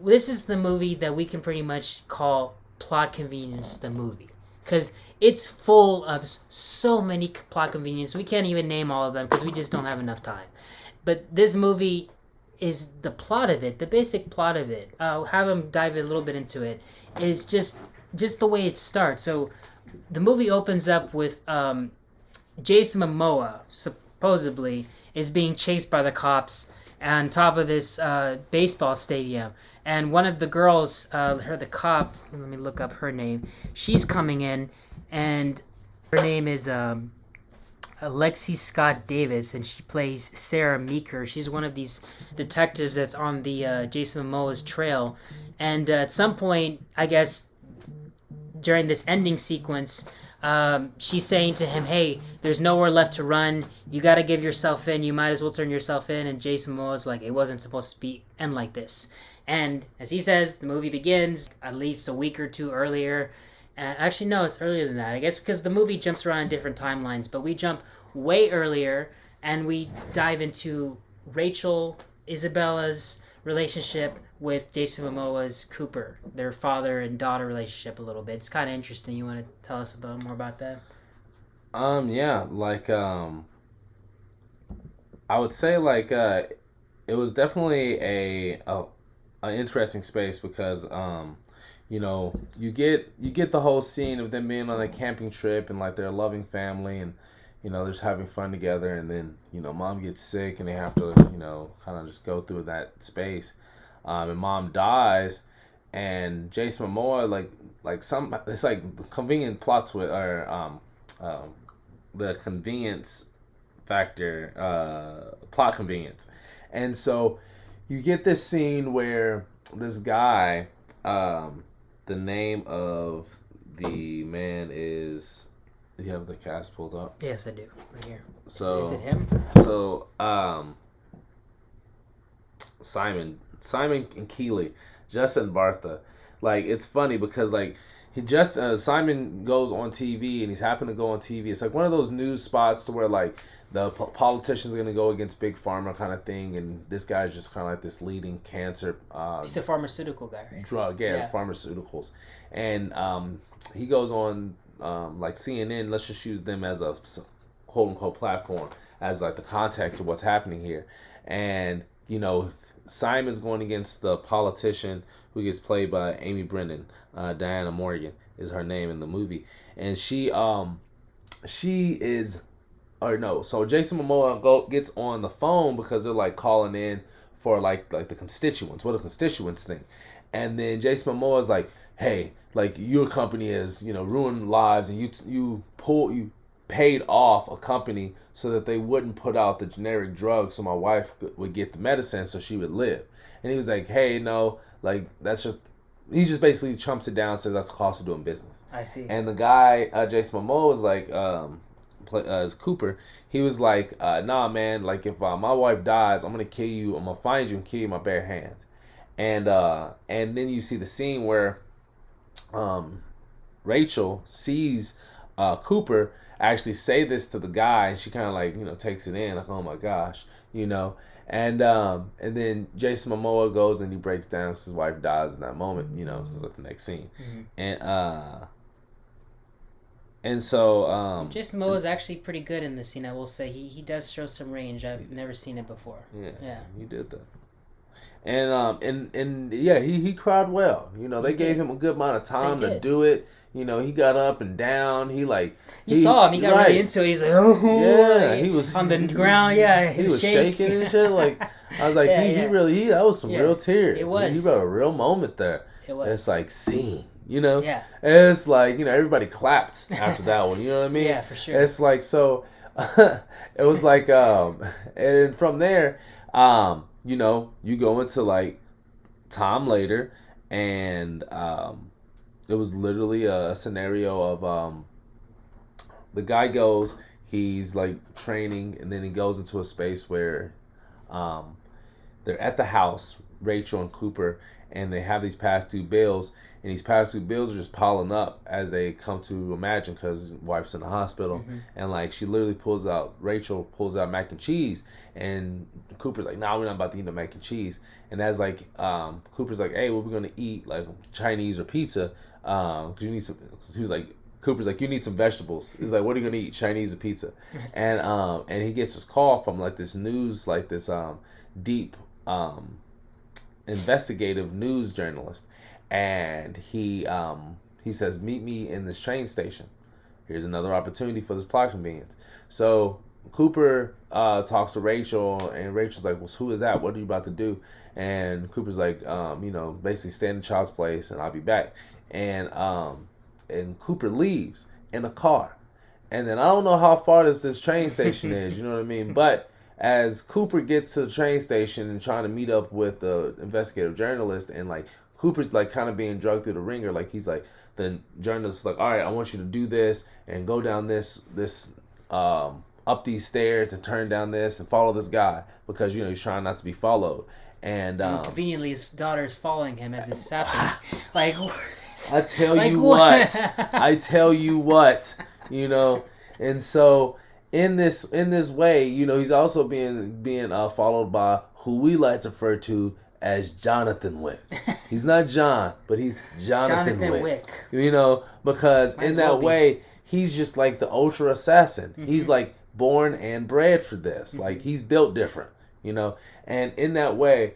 This is the movie that we can pretty much call plot convenience. The movie because it's full of so many plot convenience. We can't even name all of them because we just don't have enough time. But this movie is the plot of it, the basic plot of it. I'll have him dive a little bit into it. Is just the way it starts. So the movie opens up with Jason Momoa supposedly is being chased by the cops on top of this baseball stadium, and one of the girls, the cop, let me look up her name. She's coming in, and her name is Alexi Scott Davis, and she plays Sarah Meeker. She's one of these detectives that's on the Jason Momoa's trail, and at some point, I guess during this ending sequence, she's saying to him, hey, there's nowhere left to run. You got to give yourself in. You might as well turn yourself in. And Jason Momoa's like, it wasn't supposed to be end like this. And as he says, the movie begins at least a week or two earlier. Actually, no, it's earlier than that. I guess because the movie jumps around in different timelines. But we jump way earlier and we dive into Rachel Isabella's relationship with Jason Momoa's Cooper, their father and daughter relationship a little bit. It's kind of interesting. You want to tell us more about that? Yeah, like I would say like it was definitely a interesting space because you know, you get the whole scene of them being on a camping trip and like they're a loving family and you know, they're just having fun together, and then you know, mom gets sick and they have to you know kind of just go through that space, and mom dies, and Jason Momoa it's like convenient plot twist or the convenience factor, plot convenience, and so you get this scene where this guy, the name of the man is. Do you have the cast pulled up? Yes, I do. Right here. So is it him? So Simon and Keeley, Justin Bartha. Like it's funny because like he just Simon goes on TV and he's happened to go on TV. It's like one of those news spots to where like the politician's gonna go against big pharma kind of thing, and this guy's just kind of like this leading cancer. He's a pharmaceutical guy, right? Drug, yeah. Pharmaceuticals, and he goes on. Like CNN, let's just use them as a quote unquote platform as like the context of what's happening here. And you know, Simon's going against the politician who gets played by Amy Brennan. Diana Morgan is her name in the movie, and she is, or no, so Jason Momoa gets on the phone because they're like calling in for like the constituents, what the constituents think, and then Jason Momoa is like, hey, like your company has, you know, ruined lives, and you paid off a company so that they wouldn't put out the generic drugs so my wife would get the medicine so she would live. And he was like, hey, no, like that's just, he just basically chumps it down and says that's the cost of doing business. I see. And the guy, Jason Momoa, was like, as Cooper, he was like, nah, man, like if my wife dies, I'm gonna kill you, I'm gonna find you and kill you with my bare hands. And then you see the scene where Rachel sees Cooper actually say this to the guy, and she kind of like, you know, takes it in like, oh my gosh, you know, and then Jason Momoa goes and he breaks down because his wife dies in that moment, you know, because it's like the next scene, and so Jason Momoa is actually pretty good in this scene. I will say he does show some range. I've never seen it before. Yeah, he did that. And yeah, he cried well. You know, they gave him a good amount of time to do it. You know, he got up and down. He saw him. He got really into it. He's like, oh, yeah. He was on the ground. Yeah, he was shaking and shit. Like I was like, that was some real tears. It was. He got a real moment there. It was. It's like scene, you know. Yeah. It's like, you know, everybody clapped after that one. You know what I mean? Yeah, for sure. It's like so. It was like and from there, you know, you go into like time later, and it was literally a scenario of the guy goes, he's like training, and then he goes into a space where um, they're at the house, Rachel and Cooper, and they have these past due bills, and these past due bills are just piling up as they come to imagine because his wife's in the hospital, and like she literally Rachel pulls out mac and cheese, and Cooper's like, "Nah, we're not about to eat no mac and cheese," and as like Cooper's like, "Hey, what are we gonna eat? Like Chinese or pizza? Cause you need some." He was like, Cooper's like, "You need some vegetables." He's like, "What are you gonna eat? Chinese or pizza?" And he gets this call from like this news, like this deep investigative news journalist, and he says, "Meet me in this train station. Here's another opportunity for this plot convenience." So Cooper talks to Rachel, and Rachel's like, "Well, who is that? What are you about to do?" And Cooper's like, you know, basically stay in the child's place, and I'll be back. And Cooper leaves in a car, and then I don't know how far this train station is. You know what I mean? But as Cooper gets to the train station and trying to meet up with the investigative journalist, and like Cooper's like kind of being drugged through the ringer, like he's like, the journalist is like, "All right, I want you to do this and go down this up these stairs and turn down this and follow this guy because, you know, he's trying not to be followed." And conveniently, his daughter is following him as this is happening. Like, I tell like you what? what, I tell you what, you know, and so in this way, you know, he's also being followed by who we like to refer to as Jonathan Wick. He's not John, but he's Jonathan Wick. You know, because in that way, he's just like the ultra assassin. He's like born and bred for this. Like he's built different, you know, and in that way,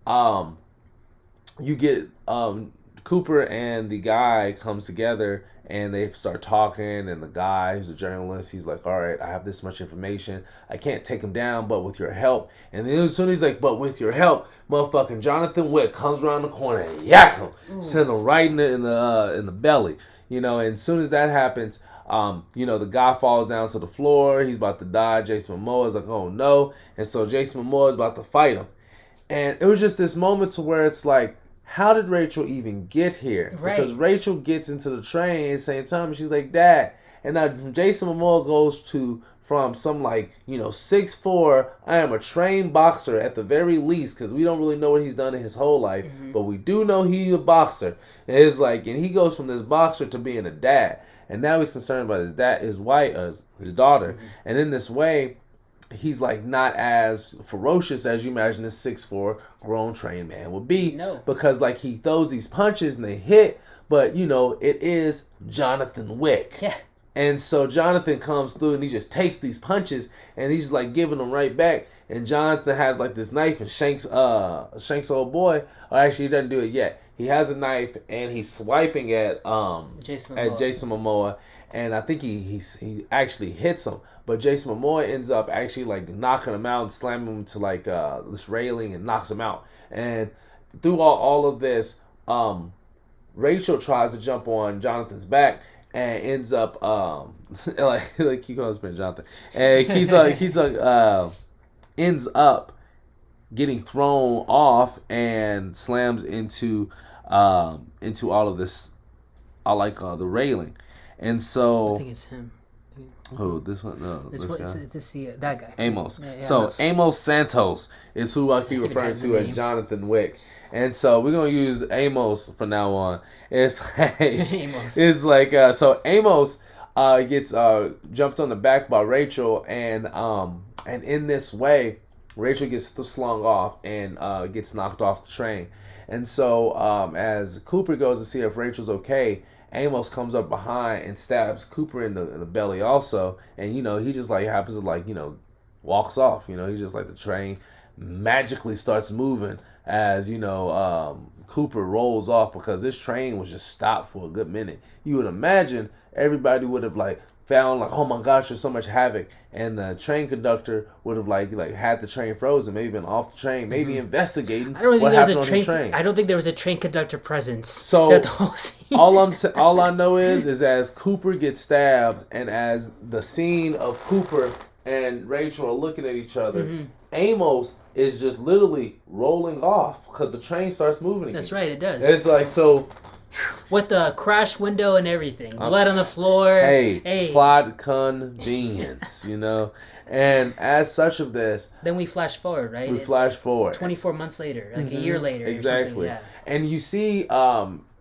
you get Cooper and the guy comes together, and they start talking, and the guy who's a journalist, he's like, "All right, I have this much information. I can't take him down, but with your help." And then as soon as he's like, "But with your help," motherfucking Jonathan Wick comes around the corner and yak him, send him right in the belly, you know. And as soon as that happens, you know, the guy falls down to the floor. He's about to die. Jason Momoa is like, "Oh no!" And so Jason Momoa is about to fight him. And it was just this moment to where it's like, how did Rachel even get here? Right. Because Rachel gets into the train at the same time, and she's like, "Dad." And now Jason Momoa goes from some like, you know, 6'4", I am a trained boxer at the very least, because we don't really know what he's done in his whole life, but we do know he's a boxer. And it's like, and he goes from this boxer to being a dad, and now he's concerned about his wife, his daughter, and in this way, he's like not as ferocious as you imagine a 6'4" grown trained man would be. No. Because like he throws these punches and they hit, but you know, it is Jonathan Wick. Yeah. And so Jonathan comes through and he just takes these punches and he's like giving them right back. And Jonathan has like this knife and shanks old boy. Or actually he doesn't do it yet. He has a knife and he's swiping at Jason Momoa. And I think he actually hits him. But Jason Momoa ends up actually like knocking him out and slamming him to like this railing and knocks him out. And through all of this, Rachel tries to jump on Jonathan's back and ends up like he calls him Jonathan. And he's ends up getting thrown off and slams into all of this, the railing. And so I think it's him. Who this one? No, this guy. That guy. Amos. Yeah, so Amos Santos is who I keep referring to as Jonathan Wick, and so we're gonna use Amos from now on. It's like Amos. It's like so Amos gets jumped on the back by Rachel, and in this way, Rachel gets slung off and gets knocked off the train, and so as Cooper goes to see if Rachel's okay, Amos comes up behind and stabs Cooper in the belly also, and you know he just like happens to like, you know, walks off. You know, he just like the train magically starts moving as, you know, Cooper rolls off because this train was just stopped for a good minute. You would imagine everybody would have like found like, oh my gosh, there's so much havoc, and the train conductor would have like had the train frozen, maybe been off the train, maybe investigating I don't think what there was happened a on train. his train. I don't think there was a train conductor presence. So throughout the whole scene. all I know is as Cooper gets stabbed, and as the scene of Cooper and Rachel are looking at each other, Amos is just literally rolling off because the train starts moving again. That's right, it does. It's like, so with the crash window and everything, blood on the floor. Hey, plot convenience, you know. And as such of this, then we flash forward, right? We flash forward 24 months later, like a year later, exactly. Yeah. And you see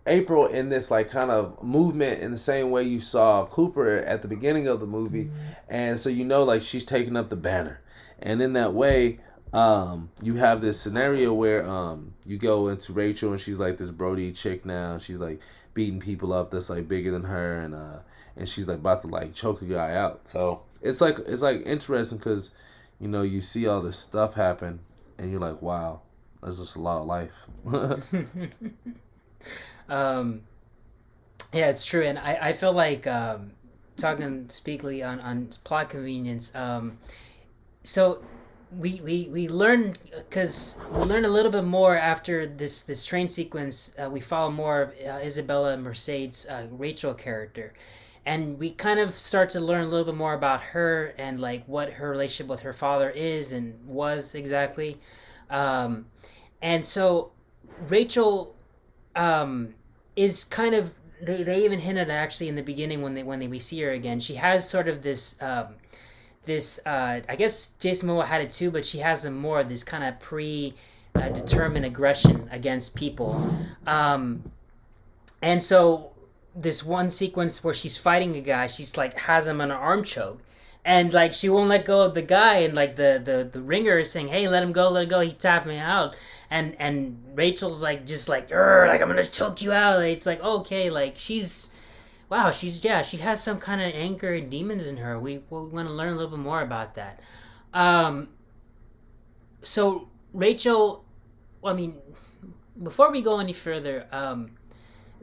April in this like kind of movement in the same way you saw Cooper at the beginning of the movie, and so you know like she's taking up the banner, and in that way, you have this scenario where you go into Rachel and she's like this Brody chick now, and she's like beating people up that's like bigger than her, and she's like about to like choke a guy out. So it's like interesting because you know you see all this stuff happen and you're like, wow, there's just a lot of life. Yeah, it's true, and I feel like talking speakly on plot convenience. So we learn, because we learn a little bit more after this train sequence. We follow more of Isabella Merced's Rachel character, and we kind of start to learn a little bit more about her and like what her relationship with her father is and was exactly. And so Rachel is kind of, they even hinted at actually in the beginning when we see her again, she has sort of this I guess Jason Momoa had it too, but she has more of this kind of determined aggression against people. And so this one sequence where she's fighting a guy, she's like has him on an arm choke, and like she won't let go of the guy, and like the ringer is saying, hey, let him go, he tapped me out, and Rachel's like just like I'm gonna choke you out. It's like, okay, like she has some kind of anger and demons in her. We want to learn a little bit more about that. So Rachel, I mean, before we go any further,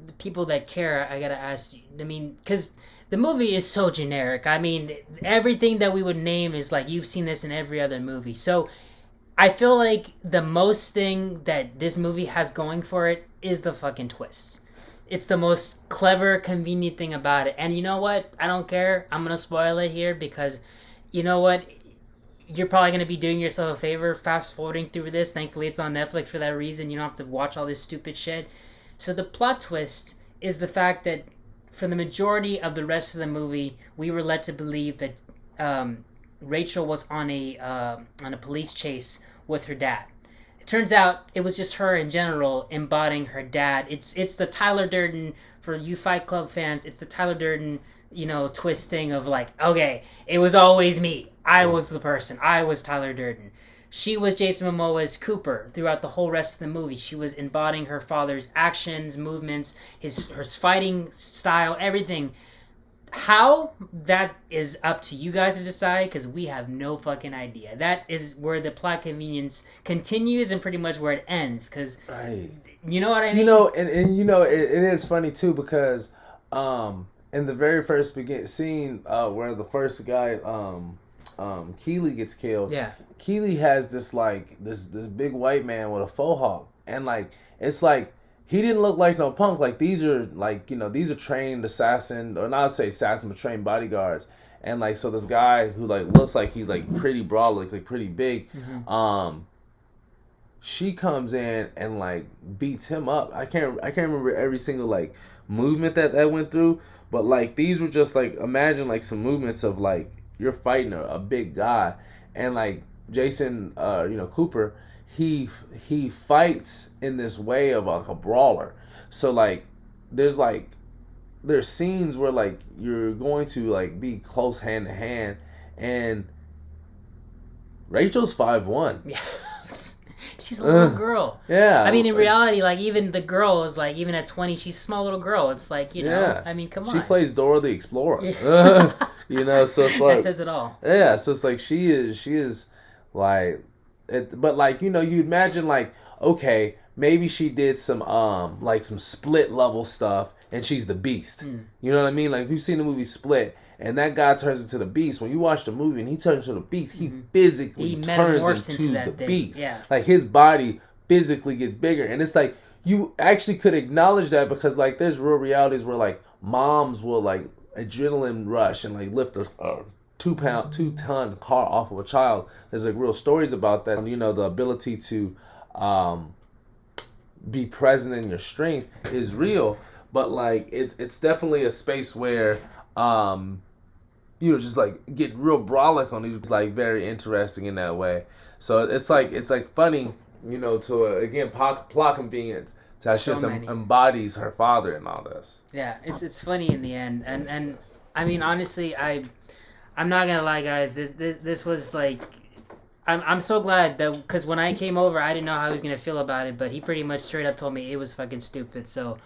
the people that care, I gotta ask you, I mean, because the movie is so generic. I mean, everything that we would name is like, you've seen this in every other movie. So I feel like the most thing that this movie has going for it is the fucking twist. It's the most clever, convenient thing about it. And you know what? I don't care. I'm going to spoil it here because, you know what? You're probably going to be doing yourself a favor fast forwarding through this. Thankfully, it's on Netflix for that reason. You don't have to watch all this stupid shit. So the plot twist is the fact that for the majority of the rest of the movie, we were led to believe that Rachel was on a police chase with her dad. It turns out it was just her in general embodying her dad. It's the Tyler Durden, for you Fight Club fans, it's the Tyler Durden, twist thing of like, okay, it was always me. I was the person. I was Tyler Durden. She was Jason Momoa's Cooper throughout the whole rest of the movie. She was embodying her father's actions, movements, her fighting style, everything. How? That is up to you guys to decide, because we have no fucking idea. That is where the plot convenience continues and pretty much where it ends, because you know what I mean? It is funny too, because in the very first scene where the first guy Keeley gets killed, Keeley has this like this big white man with a faux hawk, and like it's like he didn't look like no punk. Like these are trained assassin, or not say assassin, but trained bodyguards. And like so this guy who like looks like he's like pretty broad, like pretty big, she comes in and like beats him up. I can't remember every single like movement that went through, but like these were just like, imagine like some movements of like you're fighting a big guy, and like Jason Cooper, he fights in this way of like a brawler. So like there's scenes where like you're going to like be close hand to hand, and Rachel's 5'1". Yeah. She's a little girl. Yeah. I mean, in reality, like, even the girl is like, even at 20, she's a small little girl. It's like, I mean, come on. She plays Dora the Explorer. Yeah. So it's like, that says it all. Yeah, so it's like she is like, but like, you imagine like, okay, maybe she did some like some Split level stuff, and she's the Beast. You know what I mean? Like if you've seen the movie Split, and that guy turns into the beast. When you watch the movie and he turns into the beast, he Mm-hmm. physically He turns metamorphs into into the that thing. beast. Yeah. Like his body physically gets bigger, and it's like you actually could acknowledge that because like there's real realities where like moms will like adrenaline rush and like lift a 2-ton car off of a child. There's like real stories about that. You know, the ability to be present in your strength is real, but like it's definitely a space where you know, just like get real brolic on these. It's like very interesting in that way. So it's like funny, you know, to again plot convenience. So she just embodies her father and all this. Yeah, it's funny in the end, and I mean honestly, I'm not gonna lie, guys. This was like, I'm so glad that, because when I came over, I didn't know how I was gonna feel about it, but he pretty much straight up told me it was fucking stupid. So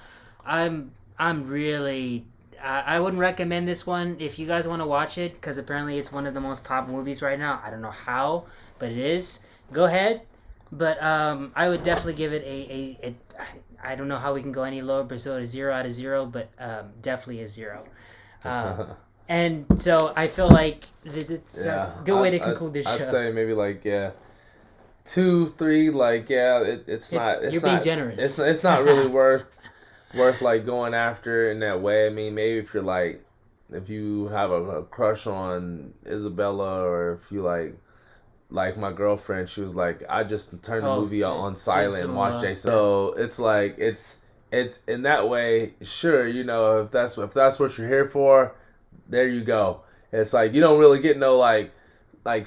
I'm really. I wouldn't recommend this one if you guys want to watch it, because apparently it's one of the most top movies right now. I don't know how, but it is. Go ahead. But I would definitely give it a I don't know how we can go any lower, but so a 0 out of 0, but definitely a 0. And so I feel like it's a good way to conclude this show. I'd say maybe like 2, 3. Like it's not. It's you're not, being generous. It's not really worth like going after in that way. I mean, maybe if you're like, if you have a crush on Isabella, or if you like my girlfriend, she was like, I just turned the movie on silent and watched Jason. So it's like it's in that way. Sure, you know, if that's what you're here for, there you go. It's like you don't really get no like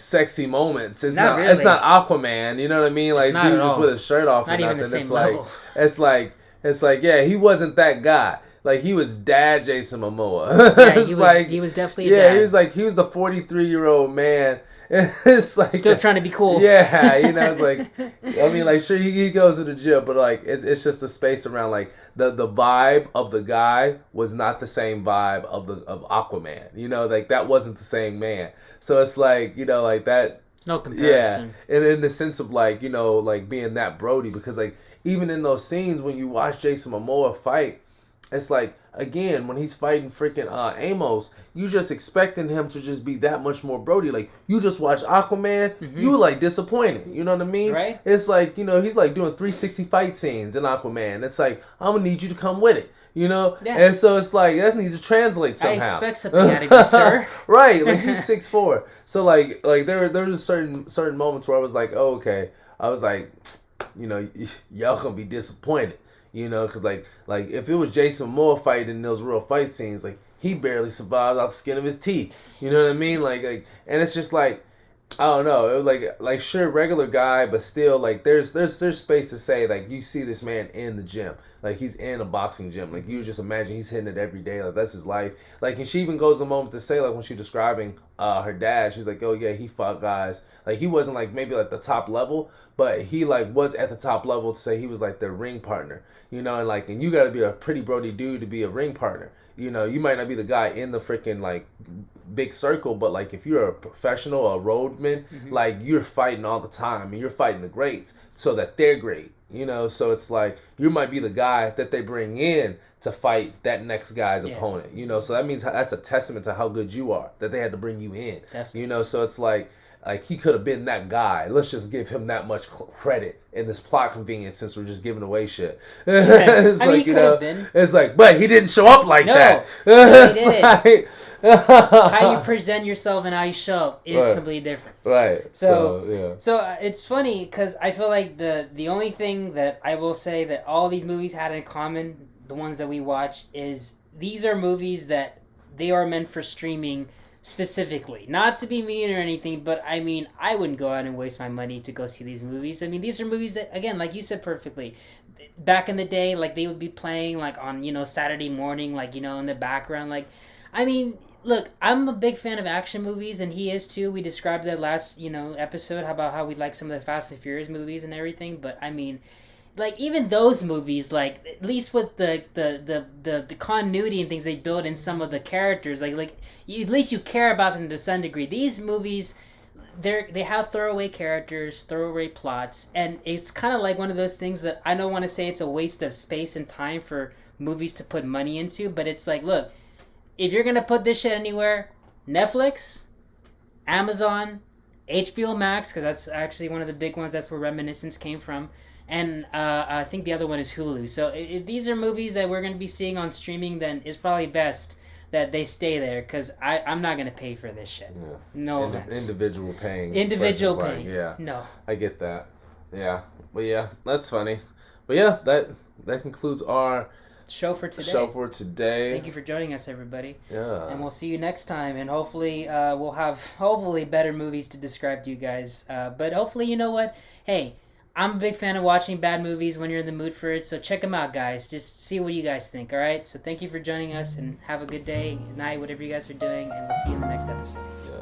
sexy moments. It's not really. It's not Aquaman. You know what I mean? Like dude just with his shirt off. Not or even nothing. the same it's level. It's like yeah, he wasn't that guy. Like he was dad Jason Momoa. Yeah, he was definitely a dad. He was the 43-year-old man. It's like still trying to be cool. Yeah, you know, it's like I mean, like sure he goes to the gym, but like it's just the space around like the vibe of the guy was not the same vibe of Aquaman. You know, like that wasn't the same man. So it's like, you know, like that. No comparison. Yeah, and in the sense of like, you know, like being that Brody, because like even in those scenes when you watch Jason Momoa fight, it's like, again, when he's fighting freaking Amos, you just expecting him to just be that much more Brody. Like, you just watch Aquaman, you like disappointed. You know what I mean? Right. It's like, you know, he's like doing 360 fight scenes in Aquaman. It's like, I'm going to need you to come with it. You know? Yeah. And so it's like, that needs to translate somehow. I expect something out of you, sir. Right. Like, you're 6'4". So, like there was certain moments where I was like, oh, okay. I was like, you know, y'all going to be disappointed. You know, because like if it was Jason Moore fighting in those real fight scenes, like he barely survived off the skin of his teeth. You know what I mean? Like, and it's just like, I don't know. It was like sure, regular guy, but still like there's space to say like you see this man in the gym, like he's in a boxing gym. Like you just imagine he's hitting it every day. Like that's his life. Like, and she even goes a moment to say like when she's describing her dad, she's like, oh yeah, he fought guys. Like he wasn't like maybe like the top level, but he like was at the top level to say he was like their ring partner. You know, and you got to be a pretty Brody dude to be a ring partner. You know, you might not be the guy in the freaking like big circle, but like if you're a professional, a roadman, like you're fighting all the time and you're fighting the greats so that they're great. You know, so it's like you might be the guy that they bring in to fight that next guy's opponent. You know, so that means that's a testament to how good you are that they had to bring you in. Definitely. You know, so it's like he could have been that guy. Let's just give him that much credit in this plot convenience since we're just giving away shit. It's he could have been. It's like, but he didn't show up like that. No, he didn't. How you present yourself and how you show up is completely different. Right. So it's funny because I feel like the only thing that I will say that all these movies had in common, the ones that we watched, is these are movies that they are meant for streaming specifically. Not to be mean or anything, but I mean, I wouldn't go out and waste my money to go see these movies. I mean, these are movies that, again, like you said perfectly, back in the day, like they would be playing like on, you know, Saturday morning, like, you know, in the background. Like, I mean, look, I'm a big fan of action movies, and he is too. We described that last, you know, episode about how we like some of the Fast and Furious movies and everything. But I mean, like even those movies, like at least with the continuity and things they build in some of the characters, at least you care about them to some degree. These movies, they have throwaway characters, throwaway plots, and it's kind of like one of those things that I don't want to say it's a waste of space and time for movies to put money into, but it's like, look, if you're gonna put this shit anywhere, Netflix, Amazon, HBO Max, because that's actually one of the big ones. That's where Reminiscence came from. And I think the other one is Hulu. So if these are movies that we're going to be seeing on streaming, then it's probably best that they stay there, because I'm not going to pay for this shit. Yeah. No offense. Individual paying. Individual versus, paying. Yeah. No. I get that. Yeah. But yeah, that's funny. But yeah, that concludes our show for today. Thank you for joining us, everybody. Yeah. And we'll see you next time. And hopefully, we'll have better movies to describe to you guys. But hopefully, you know what? Hey, I'm a big fan of watching bad movies when you're in the mood for it. So check them out, guys. Just see what you guys think. All right. So thank you for joining us, and have a good day, night, whatever you guys are doing. And we'll see you in the next episode. Yeah.